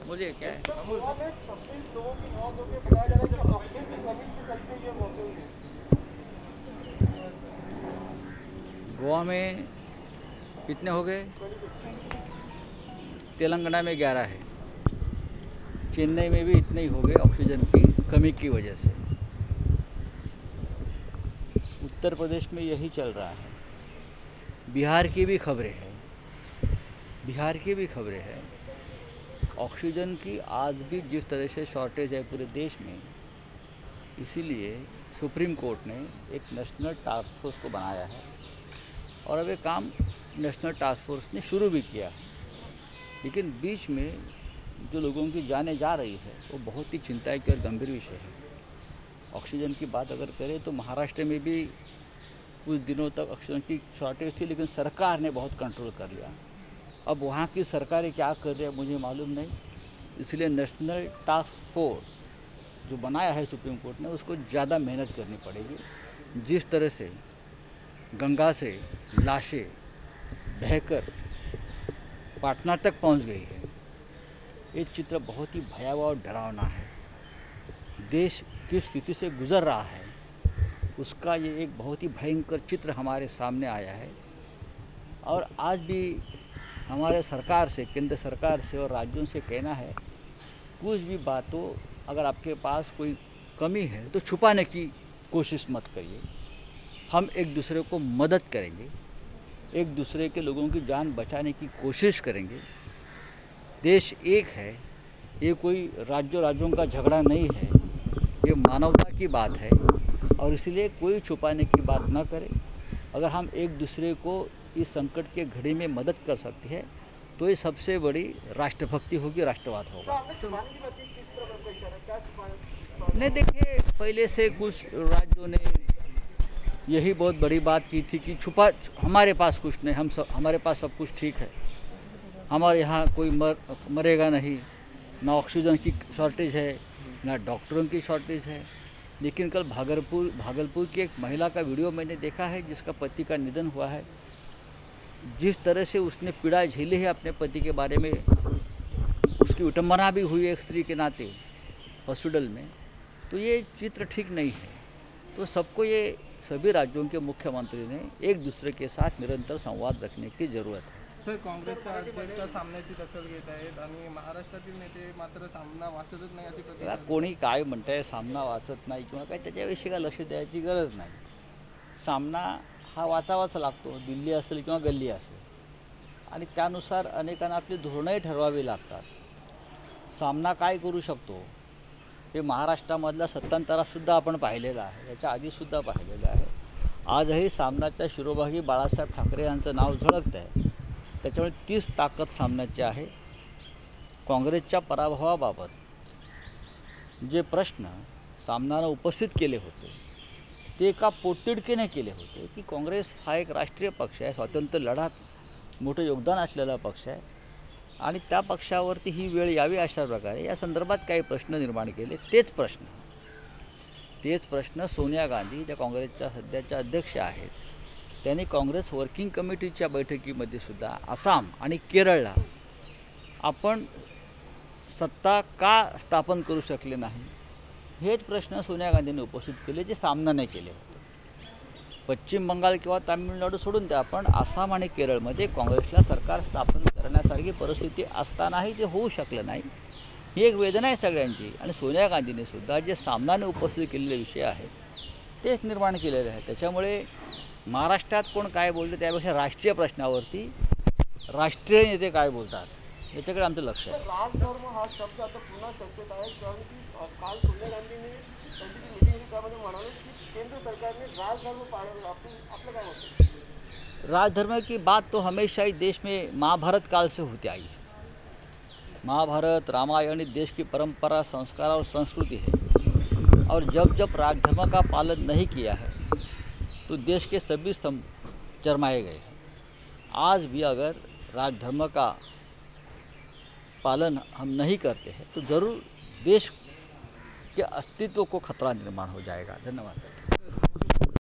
मुझे क्या है। गोवा में कितने हो गए? तेलंगाना में 11 है। चेन्नई में भी इतने ही हो गए ऑक्सीजन की कमी की वजह से। उत्तर प्रदेश में यही चल रहा है। बिहार की भी खबरें हैं। ऑक्सीजन की आज भी जिस तरह से शॉर्टेज है पूरे देश में, इसीलिए सुप्रीम कोर्ट ने एक नेशनल टास्क फोर्स को बनाया है और अब ये काम नेशनल टास्क फोर्स ने शुरू भी किया है। लेकिन बीच में जो लोगों की जानें जा रही है वो बहुत ही चिंता की और गंभीर विषय है। ऑक्सीजन की बात अगर करें तो महाराष्ट्र में भी कुछ दिनों तक ऑक्सीजन की शॉर्टेज थी, लेकिन सरकार ने बहुत कंट्रोल कर लिया। अब वहाँ की सरकारें क्या कर रही है मुझे मालूम नहीं, इसलिए नेशनल टास्क फोर्स जो बनाया है सुप्रीम कोर्ट ने, उसको ज़्यादा मेहनत करनी पड़ेगी। जिस तरह से गंगा से लाशें बहकर पाटना तक पहुँच गई है, ये चित्र बहुत ही भयावह और डरावना है। देश किस स्थिति से गुजर रहा है उसका ये एक बहुत ही भयंकर चित्र हमारे सामने आया है। और आज भी हमारे सरकार से, केंद्र सरकार से और राज्यों से कहना है, कुछ भी बातों अगर आपके पास कोई कमी है तो छुपाने की कोशिश मत करिए। हम एक दूसरे को मदद करेंगे, एक दूसरे के लोगों की जान बचाने की कोशिश करेंगे। देश एक है, ये कोई राज्यों का झगड़ा नहीं है, ये मानवता की बात है और इसलिए कोई छुपाने की बात ना करें। अगर हम एक दूसरे को इस संकट के घड़ी में मदद कर सकते हैं तो ये सबसे बड़ी राष्ट्रभक्ति होगी, राष्ट्रवाद होगा। नहीं, देखिए, पहले से कुछ राज्यों ने यही बहुत बड़ी बात की थी कि हमारे पास कुछ नहीं, हमारे पास सब कुछ ठीक है, हमारे यहाँ कोई मरेगा नहीं, ना ऑक्सीजन की शॉर्टेज है ना डॉक्टरों की शॉर्टेज है। लेकिन कल भागलपुर की एक महिला का वीडियो मैंने देखा है जिसका पति का निधन हुआ है। जिस तरह से उसने पीड़ा झेली है अपने पति के बारे में, उसकी विटंबना भी हुई एक स्त्री के नाते हॉस्पिटल में, तो ये चित्र ठीक नहीं है। तो सबको, ये सभी राज्यों के मुख्यमंत्री ने एक दूसरे के साथ निरंतर संवाद रखने की जरूरत है। सर, काँग्रेसच्या अध्यक्ष सामन्याची दखल घेत आहेत आणि महाराष्ट्रातील नेते मात्र सामना वाचतच नाही अशी प्रतिक्रिया। कोणी काय म्हणताय सामना वाचत नाही किंवा काय, त्याच्याविषयी काय लक्ष द्यायची गरज नाही। सामना हा वाचावाच लागतो, दिल्ली असेल किंवा गल्ली असेल, आणि त्यानुसार अनेकांना आपली धोरणंही ठरवावी लागतात। सामना काय करू शकतो हे महाराष्ट्रामधल्या सत्तांतरासुद्धा आपण पाहिलेलं आहे, याच्या आधीसुद्धा पाहिलेलं आहे। आजही सामनाच्या शिरोभागी बाळासाहेब ठाकरे यांचं नाव झळकतं आहे, त्याच्यामुळे तीच ताकद सामन्याची आहे। काँग्रेसच्या पराभवाबाबत जे प्रश्न सामनानं उपस्थित केले होते ते एका पोटतिडकीने केले होते की काँग्रेस हा एक राष्ट्रीय पक्ष आहे, स्वातंत्र्य लढ्यात मोठं योगदान असलेला पक्ष आहे आणि त्या पक्षावरती ही वेळ यावी अशा प्रकारे या संदर्भात काही प्रश्न निर्माण केले। तेच प्रश्न सोनिया गांधी, ज्या काँग्रेसच्या सध्याच्या अध्यक्ष आहेत, त्यांनी काँग्रेस वर्किंग कमिटीच्या बैठकीमध्ये सुद्धा आसाम आणि केरळला आपण सत्ता का स्थापन करू शकले नाही, हेच प्रश्न सोनिया गांधींनी उपस्थित केले, जे सामनाने केले होते। पश्चिम बंगाल किंवा तामिळनाडू सोडून द्या, पण आसाम आणि केरळमध्ये काँग्रेसला सरकार स्थापन करण्यासारखी परिस्थिती असतानाही ते होऊ शकलं नाही, ही एक वेदना आहे सगळ्यांची। आणि सोनिया गांधींनी सुद्धा जे सामनाने उपस्थित केलेले विषय आहेत तेच निर्माण केलेले आहेत। त्याच्यामुळे महाराष्ट्रात कोण काय बोलतं त्यापेक्षा राष्ट्रीय प्रश्नावरती राष्ट्रीय नेते काय बोलतात याच्याकडे आमचं लक्ष आहे। राजधर्म हा शब्द आता पुन्हा चर्चेत आहे, कारण की काल सोनिया गांधींनी त्यांची मीटिंग त्यामध्ये म्हणाले की केंद्र सरकारने राजधर्म पाळावा। आपलं काय मत आहे? राजधर्म की बात तो हमेशा ही देश में महाभारत काल से होती आई है। महाभारत, रामायण देश की परंपरा, संस्कार और संस्कृति है, और जब जब राजधर्म का पालन नहीं किया है तो देश के सभी स्तंभ चरमाए गए हैं। आज भी अगर राजधर्म का पालन हम नहीं करते हैं तो ज़रूर देश के अस्तित्व को खतरा निर्माण हो जाएगा। धन्यवाद।